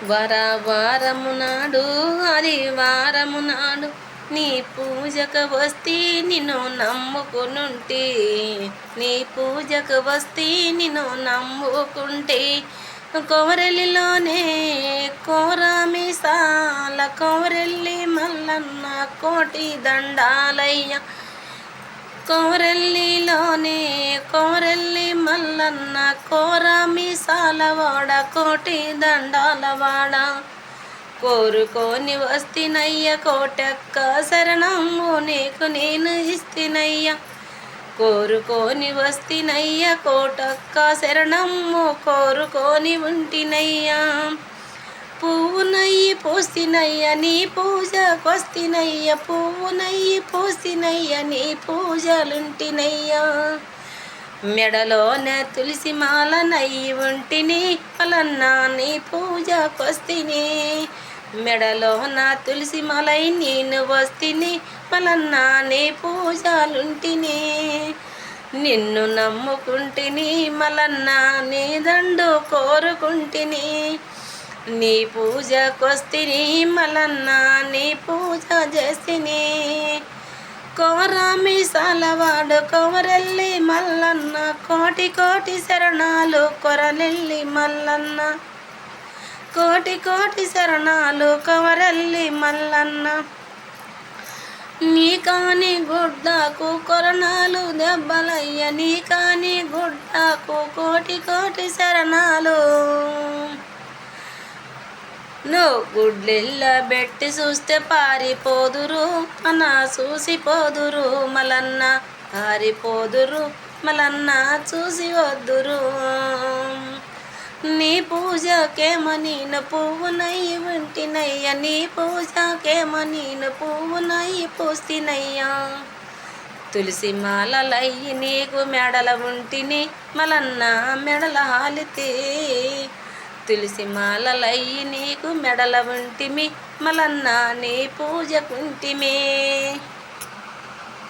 వారము నాడు ఆదివారము నాడు నీ పూజకు వస్తే నిన్ను నమ్ముకునుంటే, నీ పూజకు వస్తే నిన్ను నమ్ముకుంటే, కోరెల్లిలోనే కోరమీసాల కోరెల్లి మల్లన్న కోటి దండాలయ్య, కోరెల్లిలోనే కోరెల్లి మల్లన్న కోరమీసాల వాడ కోటి దండాల వాడ. కోరుకొని వస్తినయ్య కోటక్క శరణము నీకు నేను ఇస్తినయ్య, కోరుకొని వస్తినయ్య కోటక్క శరణము కోరుకొని ఉంటినయ్యా. పువ్వునయ్యి పోస్తినయ్య నీ పూజకొస్తినయ్య, పువ్వునయ్యి పోస్తినయ్య నీ పూజలుంటినయ్యా. మెడలోన తులసి మాల నయ్యి ఉంటిని మల్లన్న నీ పూజకొస్తిని, మెడలోన తులసి మాలై నేను వస్తిని మల్లన్న నీ పూజలుంటిని. నిన్ను నమ్ముకుంటిని మల్లన్న నీ దండు కోరుకుంటిని, నీ పూజకొస్తిని మల్లన్న నీ పూజ చేస్తిని. కోరమీసాల వాడు కోరెల్లి మల్లన్న కోటి కోటి శరణాలు కొరలెల్లి మల్లన్న, కోటి కోటి శరణాలు కోరెల్లి మల్లన్న. నీ కాని గుడ్డకు కొరణాలు దెబ్బలయ్య, నీ కాని గుడ్డకు కోటి కోటి శరణాలు. నువ్వు గుడ్లెల్ల బెట్టి చూస్తే పారిపోదురు అన్న చూసిపోదురు మల్లన్న, పారిపోదురు మల్లన్న చూసి వద్దురు. నీ పూజకేమో నేను పువ్వునయ్యి ఉంటినయ్య, నీ పూజకేమో నేను పువ్వునయ్యి పోస్తినయ్యా. తులసి మాలలయ్యి నీకు మెడల ఉంటిని మల్లన్న మెడల హాలితే, తులసి మాలలయ్యి నీకు మెడల ఉంటిమి మల్లన్న నీ పూజకుంటిమే.